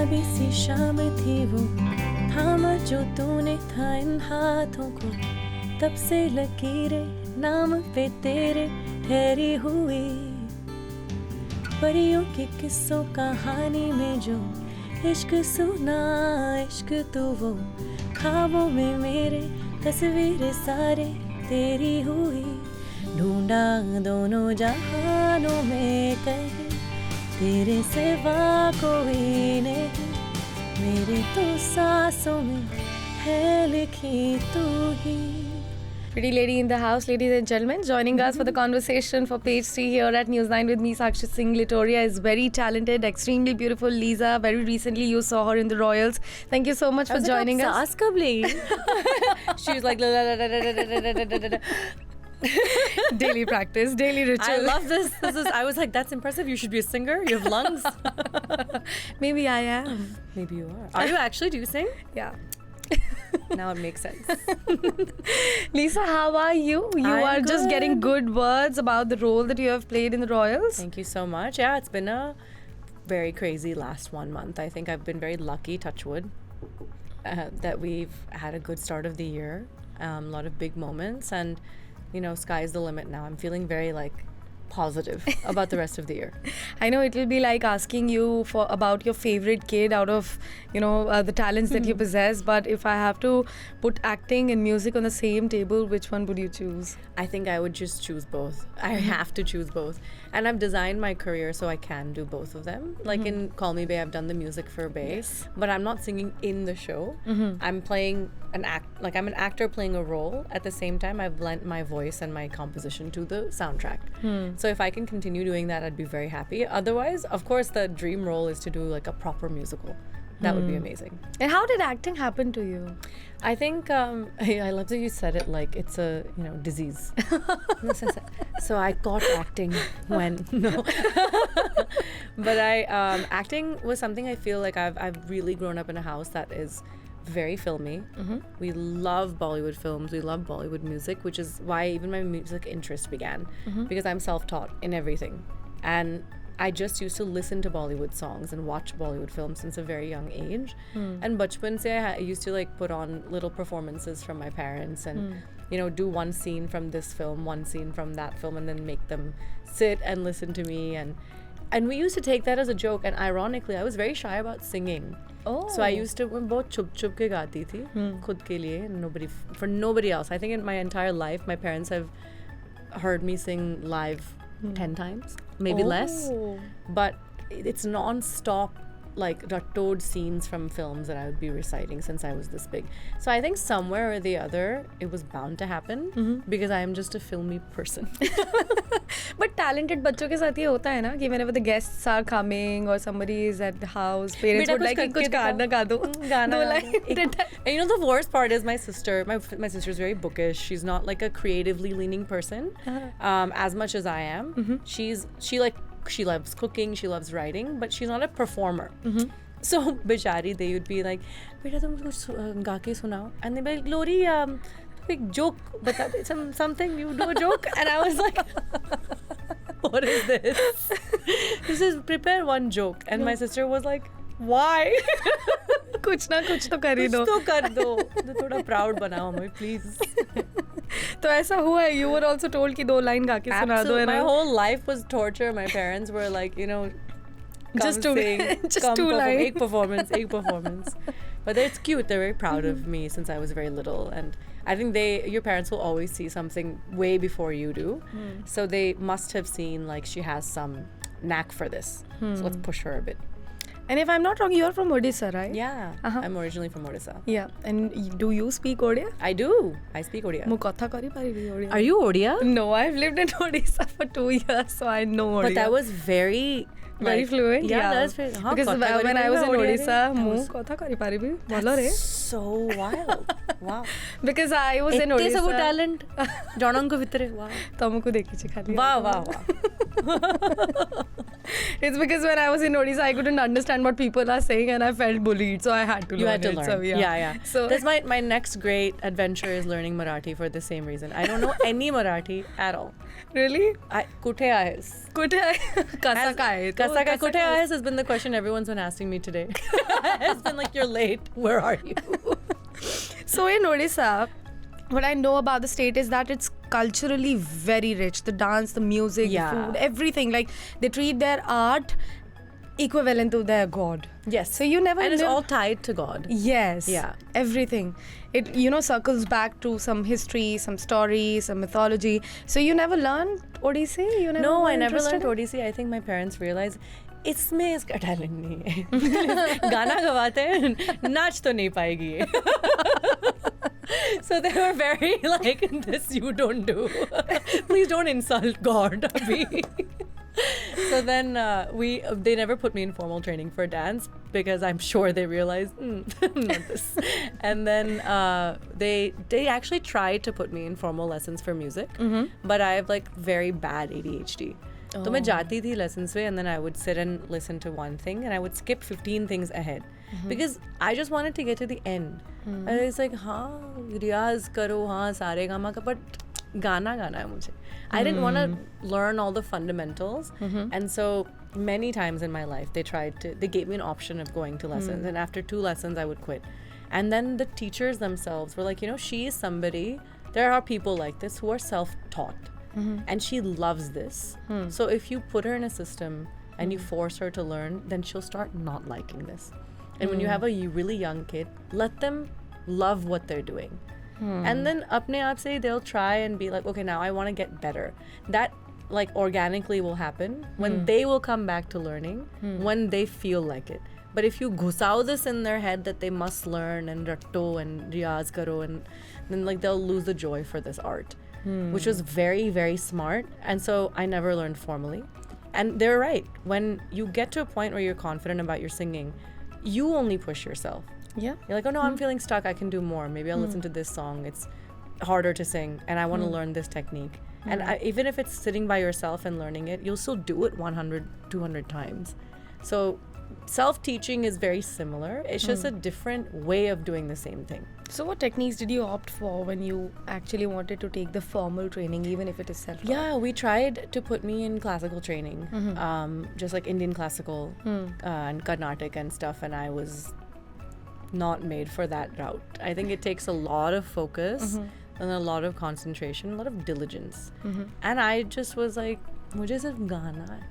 गुलाबी सी शाम थी वो, थामा जो तूने था इन हाथों को, तब से लकीरें नाम पे तेरे ठहरी हुई। परियों की किस्सों कहानी में जो इश्क सुना, इश्क तू वो, ख्वाबों में मेरे तस्वीरें सारे तेरी हुई। ढूंढा दोनों जहानों में कहीं तेरे सिवा कोई नहीं, मेरी तो सांसों में है लिखी तू ही। Pretty lady in the house, ladies and gentlemen, joining us for the conversation for Page 3 here at News 9 with me, Sakshi Singh. Litoriya is very talented, extremely beautiful. Lisa, very recently you saw her in the Royals. Thank you so much for joining us. Saas kab li? She was like daily practice, daily ritual. I love this. I was like, that's impressive. You should be a singer. You have lungs. Maybe I am. Maybe you are. Are you actually? Do you sing? Yeah. Now it makes sense. Lisa, how are you? You are good. Just getting good words about the role that you have played in the Royals. Thank you so much. Yeah, it's been a very crazy last 1 month. I think I've been very lucky, touch wood, that we've had a good start of the year. A lot of big moments, and you know, sky's the limit now. I'm feeling very positive about the rest of the year. I know it will be like asking you about your favorite kid out of, the talents that you possess. But if I have to put acting and music on the same table, which one would you choose? I think I would just choose both. I have to choose both. And I've designed my career so I can do both of them. Like in Call Me Bae, I've done the music for Bae, Yes. but I'm not singing in the show. I'm playing I'm an actor playing a role. At the same time, I've lent my voice and my composition to the soundtrack. So if I can continue doing that, I'd be very happy. Otherwise, of course, the dream role is to do a proper musical. That would be amazing. And how did acting happen to you? I think I love that you said it like it's a disease. So I got acting when no, but acting was something I feel like I've really grown up in a house that is very filmy. We love Bollywood films, we love Bollywood music, which is why even my music interest began, because I'm self-taught in everything, and I just used to listen to Bollywood songs and watch Bollywood films since a very young age. And bachpan se I used to put on little performances from my parents and do one scene from this film, one scene from that film, and then make them sit and listen to me, and we used to take that as a joke. And ironically, I was very shy about singing. So I used to बहुत छुप छुप के गाती थी खुद के लिए, for nobody else. I think in my entire life, my parents have heard me sing live 10 times, maybe less. But it's non-stop, told scenes from films that I would be reciting since I was this big. So I think somewhere or the other, it was bound to happen because I am just a filmy person. But talented बच्चों के साथ ये होता है ना कि whenever the guests are coming or somebody is at the house, parents would like कुछ गाना गा दो, दो line. And the worst part is my sister. My sister is very bookish. She's not a creatively leaning person, as much as I am. She loves cooking, she loves writing, but she's not a performer. So Bichari, they would be like, "Beta, tum kuch गा के सुनाओ," and they'd be like, "Lori, a joke, but something, you do a joke." And I was like, what is this? This is prepare one joke. And my sister was like, why? कुछ ना कुछ तो कर ही दो, कुछ तो कर दो, थोड़ा proud बनाओ हमें please. तो ऐसा हुआ है? You were also told कि दो line गा के सुना दो. My whole life was torture. My parents were like, just two lines. Ek performance. But it's cute. They're very proud of me since I was very little, and I think your parents will always see something way before you do. So they must have seen she has some knack for this. So let's push her a bit. And if I'm not wrong, you're from Odisha, right? Yeah, I'm originally from Odisha. Yeah, and do you speak Odia? I do. I speak Odia. Mu katha kari paribi Odia. Are you Odia? No, I've lived in Odisha for 2 years, so I know Odia. But that was very fluent. Yeah, that's very. Because when I was in Odisha, mu katha kari paribi. That's so wild. Wow. Because I was in Odisha. सब talent. जनंको भितरे. Wow. तमको देखी छी खाली. Wow. It's because when I was in Odisha, I couldn't understand what people are saying, and I felt bullied, so I had to learn. You had to learn. So, yeah. So that's my next great adventure is learning Marathi for the same reason. I don't know any Marathi at all. Really? कुठे आहेस? कुठे आहे? कसा काय? Kaisa ka kute aayas has been the question everyone's been asking me today. It's been like, you're late. Where are you? So in Odisha, what I know about the state is that it's culturally very rich. The dance, the music, the food, everything. Like, they treat their art equivalent to their god. Yes. So you never And it's live- all tied to God. Yes. Yeah. Everything. It, circles back to some history, some story, some mythology. So you never learned Odissi? You never No, were I never interested learned in? Odissi. I think my parents realized इसमें इसका talent नहीं है. गाना गवाते हैं, नाच तो नहीं पाएगी ये. So they were very like, this you don't do. Please don't insult God, Abhi. So then they never put me in formal training for dance because I'm sure they realized not this. And then they actually tried to put me in formal lessons for music, but I have like very bad ADHD. So मैं जाती थी lessons पे, and then I would sit and listen to one thing, and I would skip 15 things ahead because I just wanted to get to the end. And it's like, हाँ रियाज करो, हाँ सारे gamma का, but गाना गाना है मुझे. I didn't want to learn all the fundamentals, and so many times in my life they gave me an option of going to lessons, and after 2 lessons I would quit. And then the teachers themselves were like, she is somebody, there are people like this who are self-taught. And she loves this. So if you put her in a system and you force her to learn, then she'll start not liking this. And when you have a really young kid, let them love what they're doing. And then apne aap se they'll try and be like, okay, now I want to get better. That like organically will happen when they will come back to learning, when they feel like it. But if you ghusao this in their head that they must learn and ratto and riyaz karo, and then like they'll lose the joy for this art. Which was very, very smart. And so I never learned formally. And they're right. When you get to a point where you're confident about your singing, you only push yourself. Yeah. You're like, oh no, I'm feeling stuck. I can do more. Maybe I'll listen to this song. It's harder to sing and I want to learn this technique. And even if it's sitting by yourself and learning it, you'll still do it 100, 200 times. So self-teaching is very similar. It's just a different way of doing the same thing. So what techniques did you opt for when you actually wanted to take the formal training, even if it is self-taught? Yeah, we tried to put me in classical training, just like Indian classical and Carnatic and stuff, and I was not made for that route. I think it takes a lot of focus and a lot of concentration, a lot of diligence. And I just was like, mujhe sirf gana hai.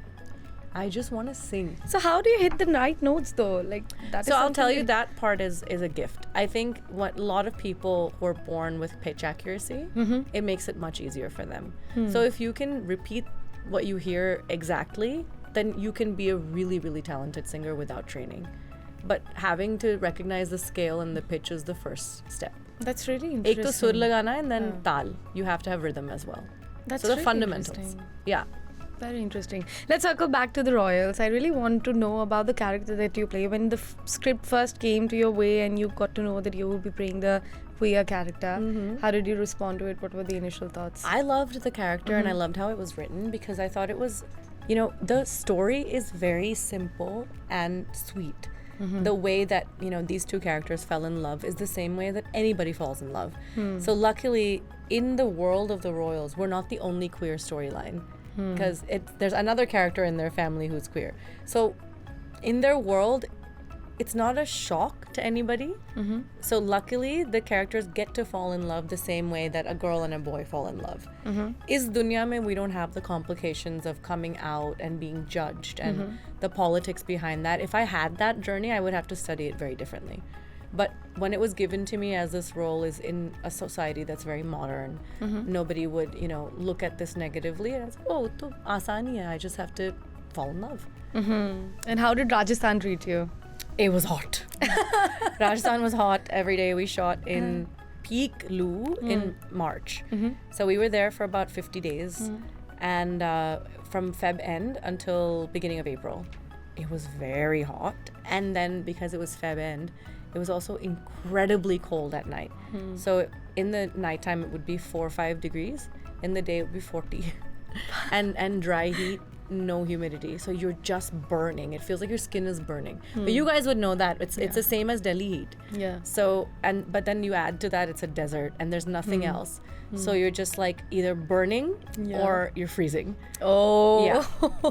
I just want to sing. So how do you hit the right notes though? Like that. So I'll tell you, that part is a gift. I think what a lot of people who are born with pitch accuracy, it makes it much easier for them. So if you can repeat what you hear exactly, then you can be a really, really talented singer without training. But having to recognize the scale and the pitch is the first step. That's really Ek interesting. to sur lagana hai, and then tal. You have to have rhythm as well. That's so the really fundamentals. interesting. Yeah. Very interesting. Let's circle back to the Royals. I really want to know about the character that you play. When the script first came to your way and you got to know that you would be playing the queer character, how did you respond to it? What were the initial thoughts? I loved the character and I loved how it was written because I thought it was, the story is very simple and sweet. The way that, these two characters fell in love is the same way that anybody falls in love. So luckily, in the world of the Royals, we're not the only queer storyline. Because there's another character in their family who's queer. So in their world, it's not a shock to anybody. So luckily, the characters get to fall in love the same way that a girl and a boy fall in love. Is dunya mein we don't have the complications of coming out and being judged and the politics behind that. If I had that journey, I would have to study it very differently. But when it was given to me as this role is in a society that's very modern, nobody would, look at this negatively. And I was like, oh, to asani hai. I just have to fall in love. And how did Rajasthan treat you? It was hot. Rajasthan was hot every day. We shot in peak Loo in March. So we were there for about 50 days. And from Feb end until beginning of April, it was very hot. And then because it was Feb end, it was also incredibly cold at night. So in the nighttime, it would be 4 or 5 degrees. In the day, it would be 40. and dry heat. no humidity, so you're just burning. It feels like your skin is burning. But you guys would know that it's the same as Delhi heat. Yeah. So but then you add to that it's a desert and there's nothing else. So you're just like either burning or you're freezing. Oh. Yeah.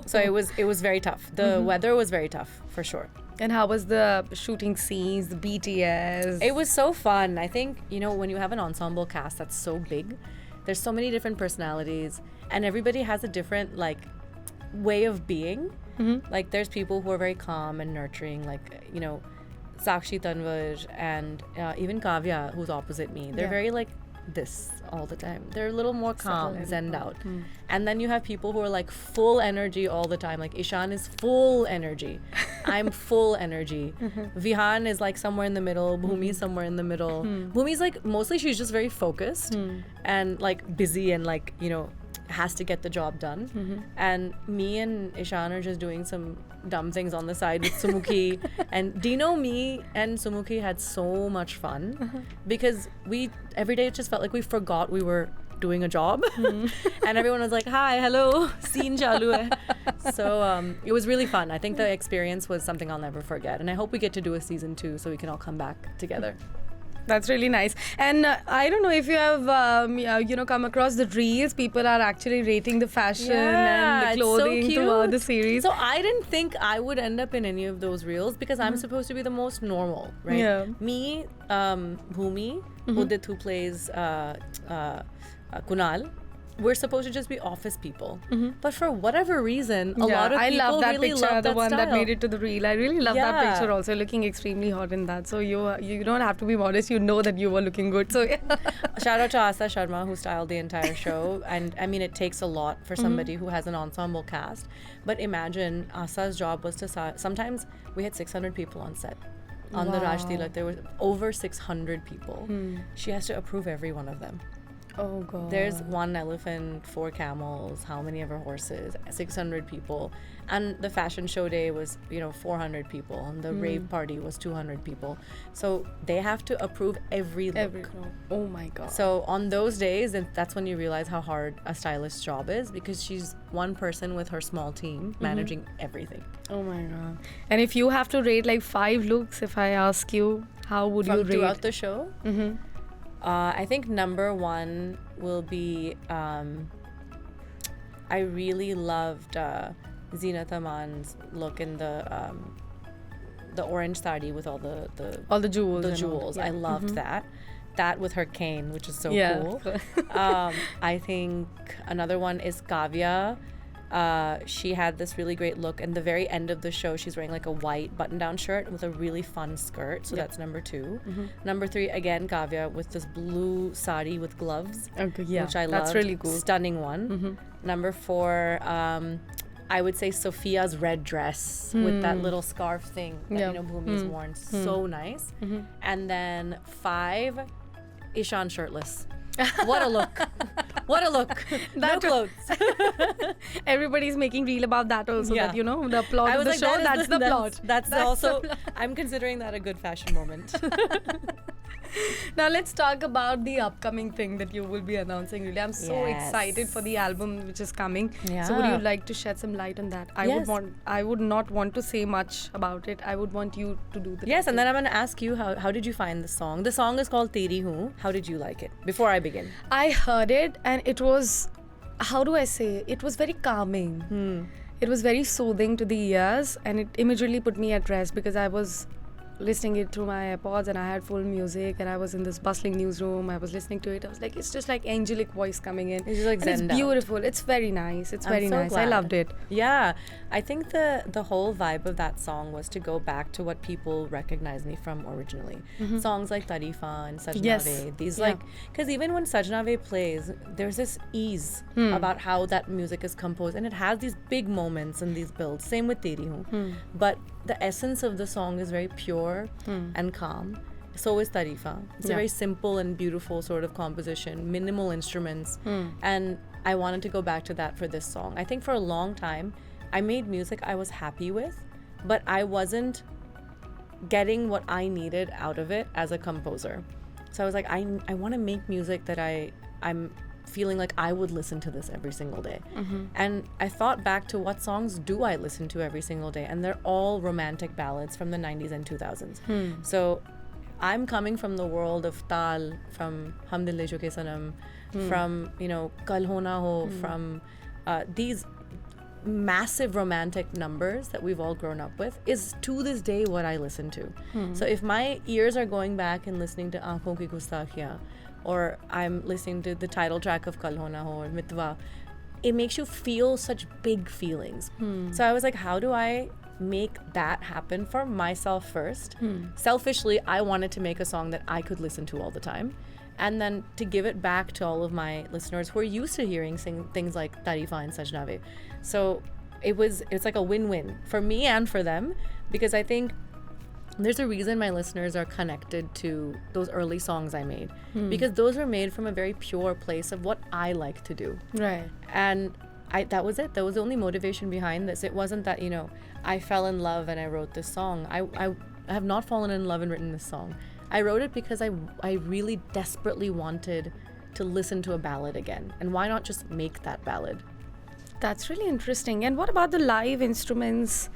So it was very tough. The weather was very tough for sure. And how was the shooting scenes, the BTS? It was so fun. I think, when you have an ensemble cast that's so big, there's so many different personalities and everybody has a different way of being. Like there's people who are very calm and nurturing, like, Sakshi, Tanvar, and even Kavya, who's opposite me. They're very like this all the time. They're a little more calm, zenned out. And then you have people who are like full energy all the time. Like Ishan is full energy. I'm full energy. Vihan is like somewhere in the middle. Bhumi is somewhere in the middle. Bhumi's like mostly she's just very focused and like busy and like, has to get the job done. And me and Ishan are just doing some dumb things on the side with Sumukhi. And Dino, me and Sumukhi had so much fun because every day it just felt like we forgot we were doing a job. And everyone was like, hi, hello, scene chalu hai. So it was really fun. I think the experience was something I'll never forget. And I hope we get to do a season 2 so we can all come back together. That's really nice. And I don't know if you have, come across the reels. People are actually rating the fashion and the clothing throughout the series. So I didn't think I would end up in any of those reels because I'm supposed to be the most normal, right? Yeah. Me, Bhumi, Udit, who plays Kunal, we're supposed to just be office people. But for whatever reason, a lot of people really love that the one style. that made it to the reel. I really love that picture also, looking extremely hot in that. So you don't have to be modest, you know that you were looking good. So Shout out to Asa Sharma who styled the entire show. And I mean, it takes a lot for somebody who has an ensemble cast. But imagine Asa's job was to sometimes we had 600 people on set. On the Raj Tilak, there was over 600 people. She has to approve every one of them. Oh god. There's 1 elephant, 4 camels, how many ever horses, 600 people. And the fashion show day was, 400 people. And the rave party was 200 people. So they have to approve every look. Oh my god. So on those days, that's when you realize how hard a stylist's job is because she's one person with her small team managing everything. Oh my god. And if you have to rate like 5 looks, if I ask you, how would you rate? Throughout the show? I think number 1 will be, I really loved Zinat Aman's look in the orange sari with all the jewels. The jewels. I loved that. That with her cane, which is so cool. I think another one is Kavya. She had this really great look. In the very end of the show, she's wearing like a white button-down shirt with a really fun skirt. So that's number 2. Number 3, again, Kavya with this blue sari with gloves, which I love. That's really cool. Stunning one. Number 4, I would say Sophia's red dress with that little scarf thing that Bhumi's worn. So nice. And then 5, Ishan shirtless. What a look. What a look. No clothes. Everybody's making reel about that also. That, the plot of the show, that's the plot. That's also, I'm considering that a good fashion moment. Now let's talk about the upcoming thing that you will be announcing. Really, I'm so excited for the album which is coming. So would you like to shed some light on that? I would not want to say much about it. I would want you to do the and then I'm going to ask you, how did you find the song? The song is called Teri Hoon. How did you like it? Before I begin. I heard it and it was, how do I say, it was very calming. It was very soothing to the ears and it immediately put me at rest because I was listening it through my AirPods and I had full music and I was in this bustling newsroom. I was listening to it. I was like, it's just like angelic voice coming in. It's just like it's beautiful. It's very nice. It's very nice. Glad. I loved it. Yeah. I think the whole vibe of that song was to go back to what people recognize me from originally. Songs like Tarifa and Sajnave. These because even when Sajnave plays, there's this ease about how that music is composed and it has these big moments and these builds. Same with Teri Hoon. But the essence of the song is very pure and calm. So is Tarifa. It's a very simple and beautiful sort of composition, minimal instruments. And I wanted to go back to that for this song. I think for a long time, I made music I was happy with, but I wasn't getting what I needed out of it as a composer. So I was like, I want to make music that I'm feeling like I would listen to this every single day. And I thought back to what songs do I listen to every single day, and they're all romantic ballads from the 90s and 2000s. So I'm coming from the world of Tal, from Hum Dil Le Chuke Sanam, from, you know, Kal Ho Na Ho, from these massive romantic numbers that we've all grown up with is to this day what I listen to. So if my ears are going back and listening to Aankhon Ki Gustaakhiyan, or I'm listening to the title track of Kal Ho Na Ho or Mitwa, it makes you feel such big feelings. So I was like, how do I make that happen for myself first? Selfishly, I wanted to make a song that I could listen to all the time, and then to give it back to all of my listeners who are used to hearing things like Tarifa and Sajnave. So it's like a win-win for me and for them, because I think there's a reason my listeners are connected to those early songs I made, because those were made from a very pure place of what I like to do. Right. And that was it. That was the only motivation behind this. It wasn't that, you know, I fell in love and I wrote this song. I have not fallen in love and written this song. I wrote it because I really desperately wanted to listen to a ballad again. And why not just make that ballad? That's really interesting. And what about the live instruments?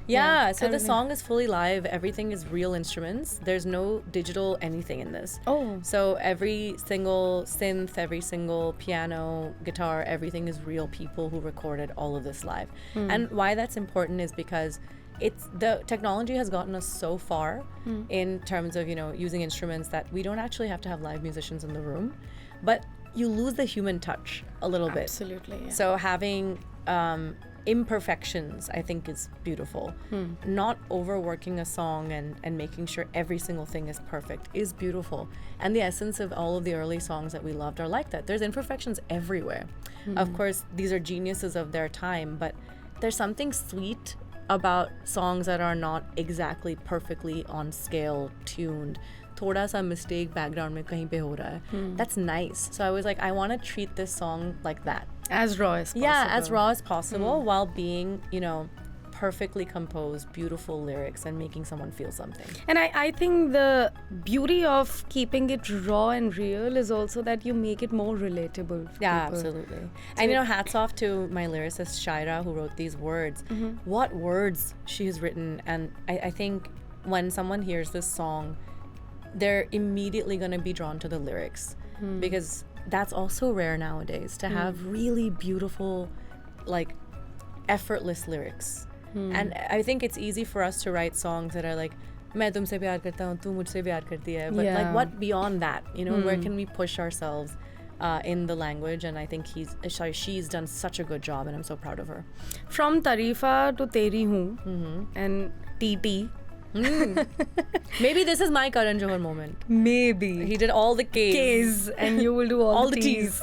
Yeah, so the song is fully live. Everything is real instruments. There's no digital anything in this. Oh. So every single synth, every single piano, guitar, everything is real people who recorded all of this live. And why that's important is because the technology has gotten us so far in terms of, you know, using instruments that we don't actually have to have live musicians in the room, but you lose the human touch a little bit. Absolutely. Yeah. So having imperfections, I think, is beautiful. Not overworking a song and making sure every single thing is perfect is beautiful. And the essence of all of the early songs that we loved are like that. There's imperfections everywhere. Of course, these are geniuses of their time, but there's something sweet about songs that are not exactly perfectly on scale, tuned. Thoda sa mistake background mein kahin pe ho raha hai. That's nice. So I was like, I want to treat this song like that. As raw as possible. Yeah, as raw as possible, while being, you know, perfectly composed, beautiful lyrics and making someone feel something. And I think the beauty of keeping it raw and real is also that you make it more relatable for Yeah, people. absolutely. And, you know, hats off to my lyricist, Shaira, who wrote these words. What words she has written. And I think when someone hears this song, they're immediately going to be drawn to the lyrics, because that's also rare nowadays, to have really beautiful, like, effortless lyrics. And I think it's easy for us to write songs that are like, मैं तुमसे प्यार करता हूँ, तू मुझसे प्यार करती है. But like, what beyond that? You know, where can we push ourselves in the language? And I think she's done such a good job, and I'm so proud of her. From Tarifa to Teri Hoon and TT. Maybe this is my Karan Johar moment. Maybe. He did all the K's. K's and you will do all the T's.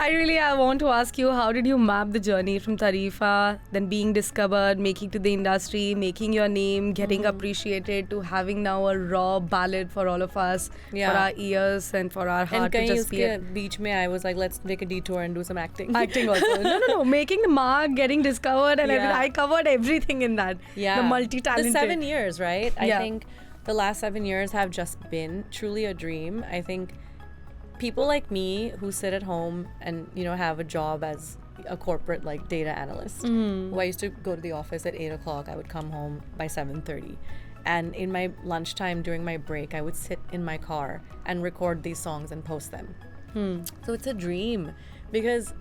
I want to ask you, how did you map the journey from Tarifa, then being discovered, making to the industry, making your name, getting appreciated, to having now a raw ballad for all of us, for our ears and for our heart to just be And beach mein I was like, let's make a detour and do some acting. acting also. No. Making the mark, getting discovered, and everything. I covered everything in that. Yeah. The multi-talented. The 7 years, right? Yeah. I think the last 7 years have just been truly a dream. I think people like me who sit at home and, you know, have a job as a corporate, like, data analyst, who I used to go to the office at 8 o'clock, I would come home by 7:30. And in my lunchtime, during my break, I would sit in my car and record these songs and post them. So it's a dream, because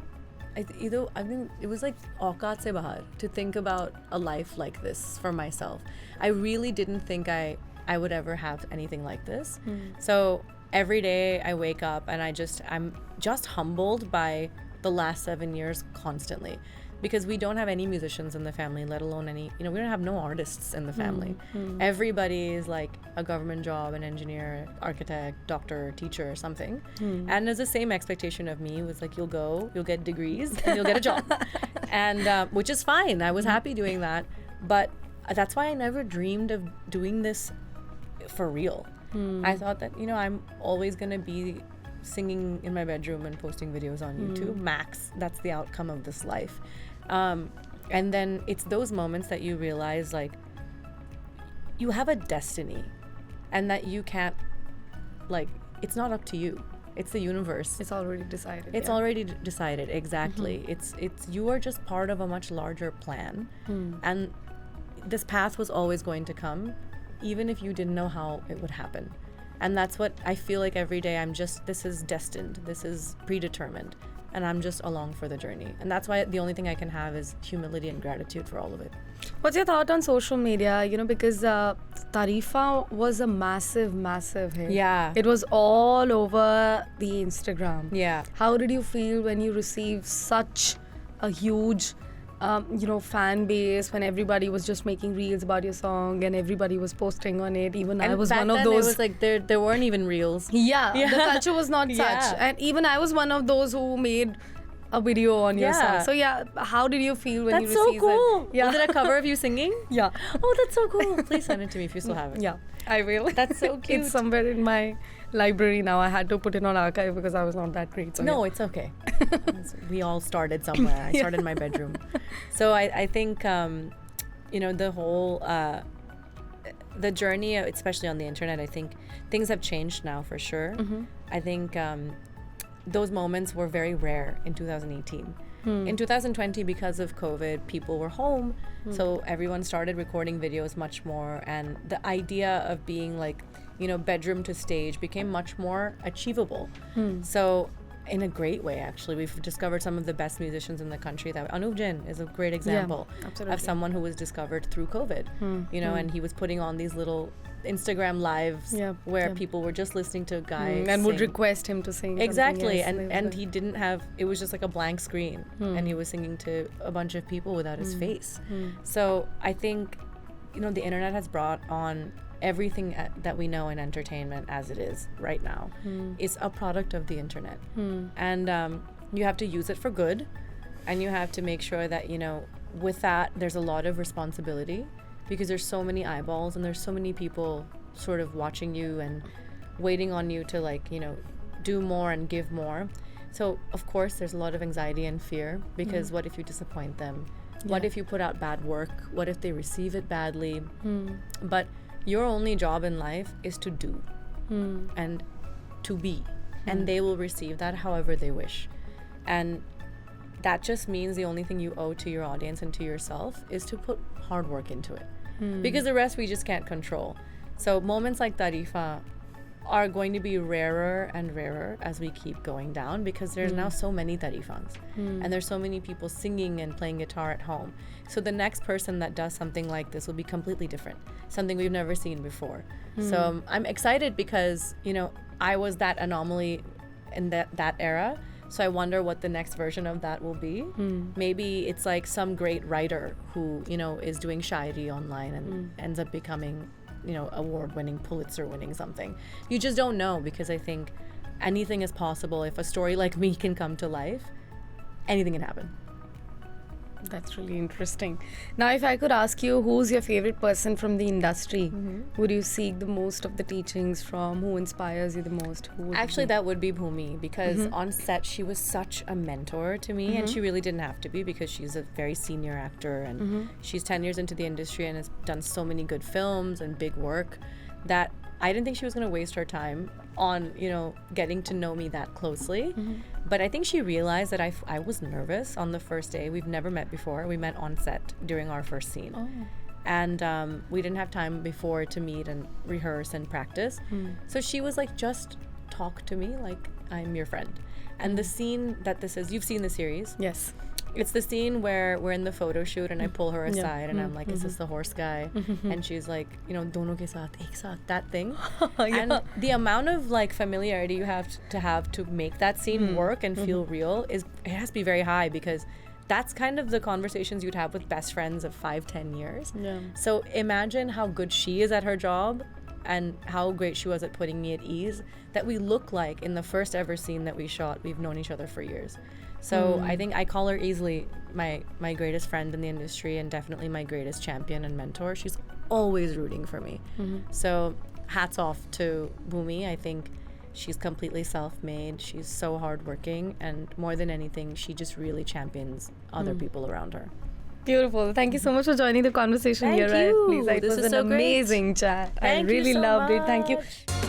I mean, it was like auqat se bahar to think about a life like this for myself. I really didn't think I would ever have anything like this. So every day I wake up and I'm just humbled by the last 7 years constantly, because we don't have any musicians in the family, let alone any, you know, we don't have no artists in the family. Everybody is like a government job, an engineer, architect, doctor, teacher, or something. And there's the same expectation of me. It was like, you'll get degrees and you'll get a job. And which is fine. I was happy doing that. But that's why I never dreamed of doing this for real. I thought that, you know, I'm always going to be singing in my bedroom and posting videos on YouTube. Max, that's the outcome of this life. And then it's those moments that you realize, like, you have a destiny and that you can't, like, it's not up to you. It's the universe. It's already decided. It's already decided, exactly. It's you are just part of a much larger plan, and this path was always going to come, even if you didn't know how it would happen. And that's what I feel like every day. This is destined, this is predetermined, and I'm just along for the journey. And that's why the only thing I can have is humility and gratitude for all of it. What's your thought on social media? Because Tarifa was a massive, massive hit. Yeah. It was all over the Instagram. Yeah. How did you feel when you received such a huge, fan base, when everybody was just making reels about your song and everybody was posting on it? Even I was back one of then those. It was like there weren't even reels. Yeah, the culture was not such. And even I was one of those who made a video on your song. So how did you feel when you That's so received cool. it? Yeah. Was it a cover of you singing? Yeah. Oh, that's so cool. Please send it to me if you still have it. Yeah, I will. That's so cute. It's somewhere in my library now. I had to put it on archive because I was not that great. So No, it's okay. We all started somewhere. I started in my bedroom. So I think, the whole, the journey, especially on the internet, I think things have changed now for sure. I think those moments were very rare in 2018. In 2020, because of COVID, people were home, so everyone started recording videos much more, and the idea of being like, bedroom to stage became much more achievable. So in a great way, actually, we've discovered some of the best musicians in the country. That Anup Jain is a great example of someone who was discovered through COVID, and he was putting on these little Instagram lives where people were just listening to a guy and would sing. request him to sing Exactly. something else. And he didn't have, it was just like a blank screen, and he was singing to a bunch of people without his face. So I think the internet has brought on everything that we know in entertainment as it is right now is a product of the internet. And you have to use it for good, and you have to make sure that with that there's a lot of responsibility, because there's so many eyeballs and there's so many people sort of watching you and waiting on you to do more and give more. So of course there's a lot of anxiety and fear, because what if you disappoint them? What if you put out bad work? What if they receive it badly? But your only job in life is to do and to be, and they will receive that however they wish. And that just means the only thing you owe to your audience and to yourself is to put hard work into it, because the rest we just can't control. So moments like Tarifa are going to be rarer and rarer as we keep going down, because there's now so many Tarifans and there's so many people singing and playing guitar at home. So the next person that does something like this will be completely different, something we've never seen before. So I'm excited because I was that anomaly in that era. So I wonder what the next version of that will be. Maybe it's like some great writer who is doing shairi online and ends up becoming award-winning, Pulitzer-winning something. You just don't know, because I think anything is possible. If a story like me can come to life, anything can happen. That's really interesting. Now, if I could ask you, who's your favorite person from the industry? Would you seek the most of the teachings from? Who inspires you the most? Who would Actually, that would be Bhumi, because on set she was such a mentor to me, and she really didn't have to be, because she's a very senior actor, and she's 10 years into the industry and has done so many good films and big work that I didn't think she was going to waste her time on getting to know me that closely. But I think she realized that I was nervous on the first day. We've never met before. We met on set during our first scene. And we didn't have time before to meet and rehearse and practice. So she was like, just talk to me like I'm your friend. And the scene that this is, you've seen the series. Yes. It's the scene where we're in the photo shoot and I pull her aside and I'm like, is this the horse guy? And she's like, dono ke saath, ek saath, that thing. And the amount of like familiarity you have to make that scene work and feel real it has to be very high, because that's kind of the conversations you'd have with best friends of 5-10 years. So imagine how good she is at her job and how great she was at putting me at ease, that we look like in the first ever scene that we shot, we've known each other for years. So I think I call her easily my greatest friend in the industry, and definitely my greatest champion and mentor. She's always rooting for me. So hats off to Bhumi. I think she's completely self-made. She's so hardworking, and more than anything, she just really champions other people around her. Beautiful. Thank you so much for joining the conversation Thank here. you. Lisa, it This was is an so great. amazing chat. Thank I really you so loved it. Thank you. much.